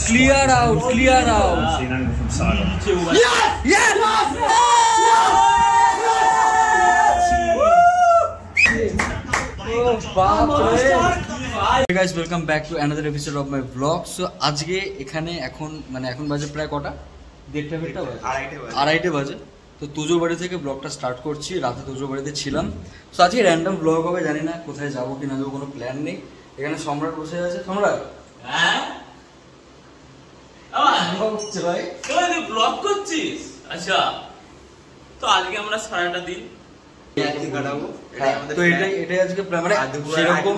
Clear out. Yes! Hey guys, welcome back to another episode of my vlog. So আজকে এখানে এখন বাজে প্রায় কটা? 2:30 বাজে। তো তুজোর বাড়ি থেকে ব্লগটা স্টার্ট করছি। রাতে তুজোর বাড়িতে ছিলাম। সো আজকে র্যান্ডম ব্লগ হবে, জানি না কোথায় যাবো কি না যাবো, কোনো প্ল্যান নেই। এখানে সম্রাট বসে আছে। সম্রাট, হ্যাঁ ভাই তুই ব্লগ করছিস? আচ্ছা, তো আজকে আমরা সারাটা দিন তো এটাই আজকে মানে সেরকম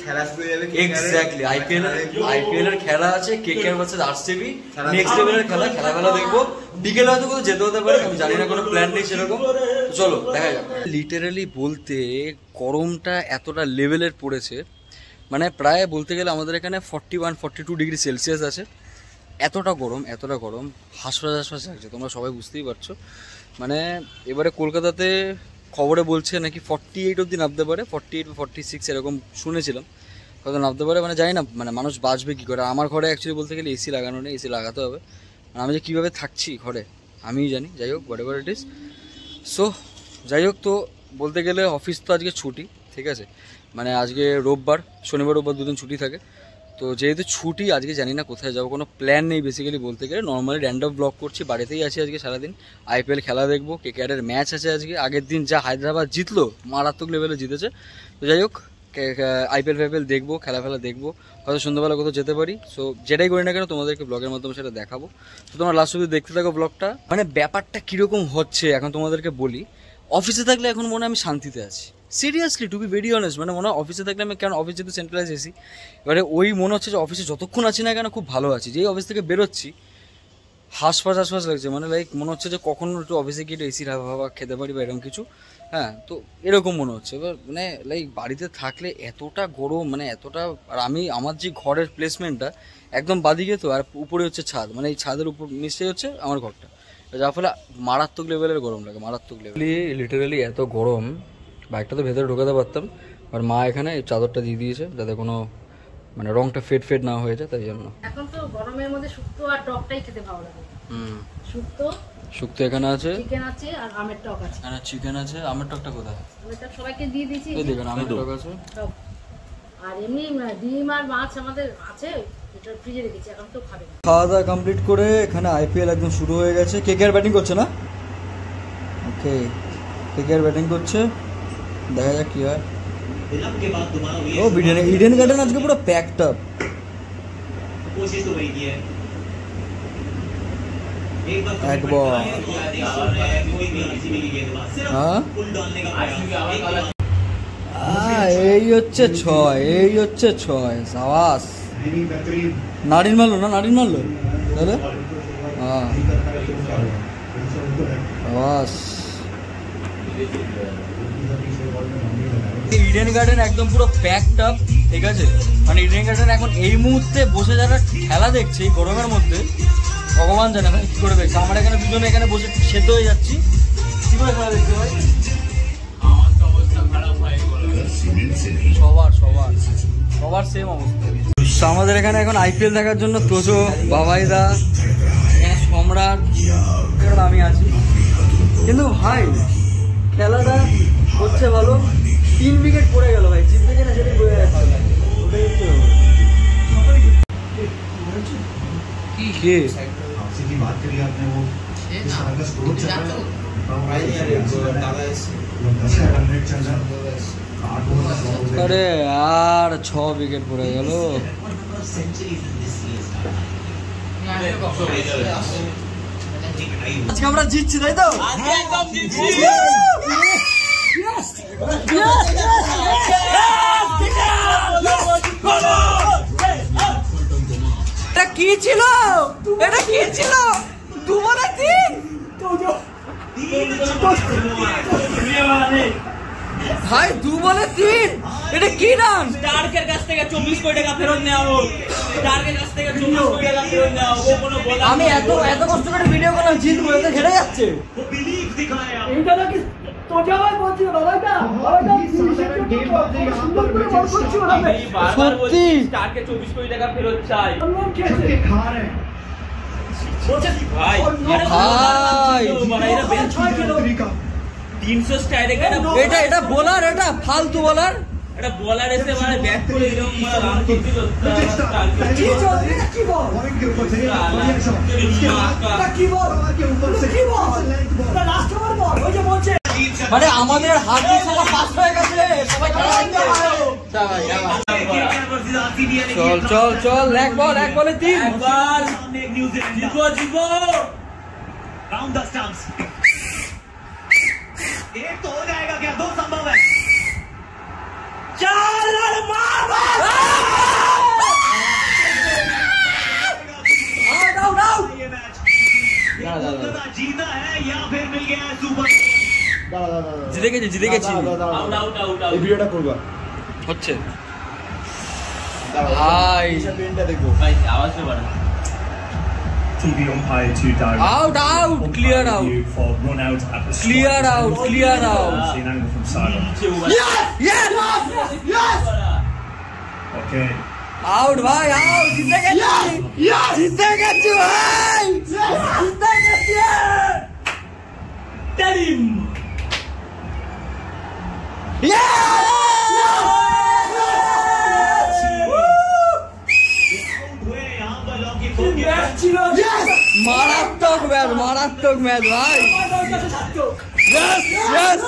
খেলা শুরু যাবে। এক্স্যাক্টলি আইপিএল এর খেলা আছে, কেকেআর ভার্সেস আরসিবি, নেক্সট লেভেলের খেলা দেখবো। বিকেলে হয়তো কোথাও যেতে হতে পারে, আমি জানি না, কোনো প্ল্যান নেই সেরকম। চলো দেখা যাক। লিটারালি বলতে গরমটা এতটা লেভেলের পড়েছে, মানে প্রায় বলতে গেলে আমাদের এখানে 41-42 ডিগ্রি সেলসিয়াস আছে। এতটা গরম হাঁসফাঁস লাগছে, তোমরা সবাই বুঝতেই পারছো। মানে এবারে কলকাতাতে খবরে বলছে নাকি 48 অবধি নামতে পারে, 48 বা 46 এরকম শুনেছিলাম, হয়তো নামতে পারে। মানে জানি না মানে মানুষ বাঁচবে কী করে। আমার ঘরে অ্যাকচুয়ালি বলতে গেলে এসি লাগানো নেই, এসি লাগাতে হবে। মানে আমি যে কীভাবে থাকছি ঘরে আমিই জানি। যাই হোক, what ever it is. So যাই হোক, তো বলতে গেলে অফিস তো আজকে ছুটি, ঠিক আছে। মানে আজকে রোববার, শনিবার রোববার দুদিন ছুটি থাকে। তো যেহেতু ছুটি, আজকে জানি না কোথায় যাবো, কোনো প্ল্যান নেই বেসিক্যালি বলতে গেলে। নর্মালি র্যান্ডম ব্লগ করছি, বাড়িতেই আছি আজকে সারাদিন। আইপিএল খেলা দেখবো, কেকেআরের ম্যাচ আছে আজকে। আগের দিন যা হায়দ্রাবাদ জিতলো, মারাত্মক লেভেলে জিতেছে। তো যাই হোক, আইপিএল দেখবো, খেলা দেখবো, হয়তো সন্ধ্যাবেলা কোথাও যেতে পারি। সো যেটাই করি না কেন তোমাদেরকে ব্লগের মাধ্যমে সেটা দেখাবো। তো তোমরা লাস্ট অবধি দেখতে থাকো ব্লগটা। মানে ব্যাপারটা কীরকম হচ্ছে এখন তোমাদেরকে বলি। অফিসে থাকলে এখন মনে হয় আমি শান্তিতে আছি, seriously, to be very honest. মানে মনে হয় অফিসে থাকলে আমি, কেন অফিস যেহেতু সেন্ট্রালাইজ এসি, এবারে ওই মনে হচ্ছে যে অফিসে যতক্ষণ আছি না কেন খুব ভালো আছি। যেই অফিস থেকে বেরোচ্ছি হাঁসফাঁস লাগছে, মানে লাইক মনে হচ্ছে যে কখনো একটু অফিসে গিয়ে একটু এসির হাওয়া খেতে পারি বা এরকম কিছু। হ্যাঁ, তো এরকম মনে হচ্ছে। এবার মানে লাইক বাড়িতে থাকলে এতটা গরম, মানে এতটা। আর আমার যে ঘরের প্লেসমেন্টটা একদম বাদিকে, তো আর উপরে হচ্ছে ছাদ, মানে এই ছাদের উপর নিশ্চয়ই হচ্ছে আমার ঘরটা, যার ফলে মারাত্মক লেভেলের গরম লাগে, মারাত্মক লেভেল। লিটারালি এত গরম, বাইকটা তো ভেতরে ঢোকাতে পারতাম। আর মা এখানে এই চাদরটা দিয়ে দিয়েছে যাতে কোনো মানে রংটা ফেড না হয়ে যায়, তাই জন্য। এখন তো গরমের মধ্যে শুক্তো আর টকটাই খেতে ভালো লাগে। শুক্তো এখানে আছে, চিকেন আছে আর আমের টক আছে। হ্যাঁ, চিকেন আছে। আমের টকটা কোথায়? আমের টক সবাইকে দিয়ে দিয়েছি, এই দেখুন আমের টক আছে। আর এমনি ডিম আর মাছ আমাদের আছে, এটা ফ্রিজে রেখেছি, এখন তো খাবে। খাওয়া দাওয়া কমপ্লিট করে এখানে আইপিএল একদম শুরু হয়ে গেছে। কেকেআর ব্যাটিং করছে না? ওকে, কেকেআর ব্যাটিং করছে, দেখা যাক কি হয়। ও ইডেন গার্ডেন আজকে পুরো প্যাকড আপ। একবার এই হচ্ছে 6 সাবাস। নারিন মারলো তাহলে হ্যাঁ সাবাস। ইডেন গার্ডেন একদম পুরো প্যাকড আপ, ঠিক আছে। মানে ইডেন গার্ডেন এখন এই মুহূর্তে বসে যারা খেলা দেখছে এই গরমের মধ্যে, ভগবান জানে ভাই কি করে দেখছে। আমরা এখানে দুজনে এখানে বসে সেদ্ধ হয়ে যাচ্ছি, কি করে খেলা দেখতে ভাই। সবার সেম অবস্থা। আমাদের এখানে এখন আইপিএল দেখার জন্য তোজো, বাবাইদা, সম্রাট, আমি আছি। কিন্তু ভাই খেলাটা হচ্ছে ভালো। 3 উইকেট পড়ে গেল ভাই, জিততে কিনা সেটাই বোঝা যাচ্ছে। আরে আর 6 উইকেট পড়ে গেল। আজকে আমরা জিতছি, তাই তো? এটা কি ছিল? 2 বলে 3 ভাই, 2 বলে 3। এটা কি রান? টার্গের কাছ থেকে 24 কোটি টাকা ফেরত নেওয়া হোক। টার্গের কাছ থেকে 24 কোটি টাকা আমি এত এত কষ্ট করে ভিডিও করলাম, জিতবো, এত হেরে যাচ্ছে। এইটা নাকি তো যাওয়াই বলছি বাবাটা সত্যি স্টারকে 24 কোটি টাকা ফেরত চাই ভাই। ভাই মানে এরা বেঞ্চ 300 স্ট্রাইকে এটা এটা বোলার, এটা ফালতু বোলার। একটা বলার এসে মানে ব্যাক করে এরকম মানে রান করছিল। কি চল এটা কি বল এটা কি বল কি বল এটা লাস্ট ওভার বল ওই যে বলছে মানে আমাদের হার্দিক সবাই ফাস্ট হয়ে গেছে, সবাই খেলা চল চল চল, এক বল, এক বলে 3। একবার জিগো জিগো राउंड द स्टंप्स एक तो हो जाएगा क्या? 2 संभव है। चार रन मार आउट आउट आउट। ये मैच कोलकाता जीता है या फिर मिल गया है सुपर। জিতে গেছি, জিতে গেছি। आउट आउट आउट এই ভিডিওটা করবা হচ্ছে ভাই, भाई आवाज में बढ़ा TV umpire to direct. Out out, clear out, For run out at the clear out, clear out. See an angle from sideline. नीचे हुआ Okay. আউট ভাই, আউট, জিতে গেছি, জিতে গেছি ভাই, জিতে গেছি। टेरिम हुए यहाँ पर लॉकी फोर के ছিল মারাত্মক ম্যাচ, মারাত্মক ম্যাচ ভাই। Yes, yes,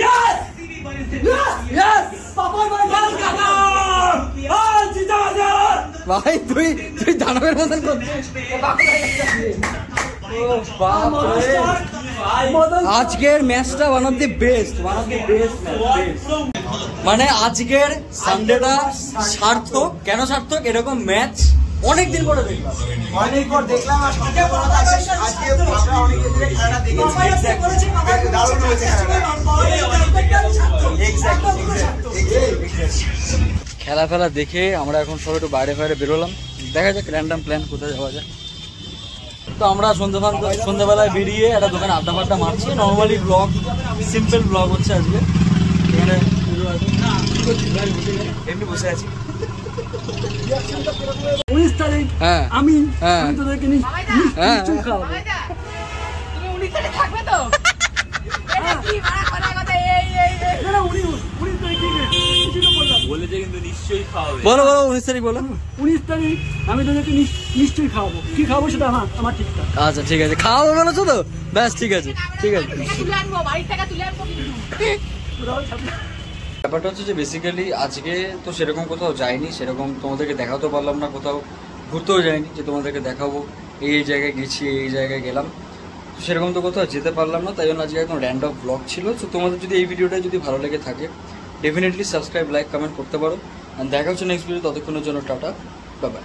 yes, किसी भी परिस्थिति yes। পাপা ভাই কলকাতা আজ জিতা গেছে ভাই তুই তুই দানবের মতন করছিস। ও বাপ রে। আজকের ম্যাচটা one of the best, one of the best match. মানে আজকের সানডেটা সার্থক। কেন সার্থক? এরকম ম্যাচ অনেকদিন পরে দেখলাম, অনেকবার দেখলাম আর সবচেয়ে বড় কথা আজকে আমরা অনেকদিন ধরে খেলাটা দেখেছি। দারুণ হয়েছে খেলা ফেলা দেখে আমরা এখন সবাই একটু বাইরে বাইরে বেরোলাম, দেখা যাক র্যান্ডাম প্ল্যান কোথায় যাওয়া যায়। তো আমরা সন্ধ্যাবেলায় বেরিয়ে একটা দোকানে আড্ডা ফাড্ডা মারছি। নর্মালি ব্লগ, সিম্পল ব্লগ হচ্ছে আজকে। এখানে এমনি বসে আছি। 19 তারিখ হ্যাঁ আমি হ্যাঁ তোদেরকে হ্যাঁ নিশ্চয়ই খাওয়াবো তুমি 19 তারিখে থাকবে তো? এটা কি মারা কথা কথা এই না 19 তারিখে কিছু তো বললাম বলেছে কিন্তু নিশ্চয়ই খাওয়াবে। বলো বলো, 19 তারিখ বলো। 19 তারিখ আমি তোদেরকে নিশ্চয়ই খাওয়াবো। কি খাওয়াবো সেটা আমার ঠিকঠাক। আচ্ছা ঠিক আছে, খাওয়াবো বলেছো তো, ব্যাস ঠিক আছে ঠিক আছে। তুলে আনবো, বাড়ির টাকা তুলে আনবো কিন্তু। ব্যাপারটা হচ্ছে যে বেসিক্যালি আজকে তো সেরকম কোথাও যাইনি, সেরকম তোমাদেরকে দেখাতেও পারলাম না, কোথাও ঘুরতেও যাইনি যে তোমাদেরকে দেখাবো এই জায়গায় গেছি, এই জায়গায় গেলাম। তো সেরকম তো কোথাও যেতে পারলাম না, তাই জন্য আজকে একদম র্যান্ডম ব্লগ ছিল। তো তোমাদের যদি এই ভিডিওটা যদি ভালো লেগে থাকে ডেফিনেটলি সাবস্ক্রাইব, লাইক, কমেন্ট করতে পারো। আর দেখা হচ্ছে নেক্সট ভিডিও, ততক্ষণের জন্য টাটা, বাই বাই।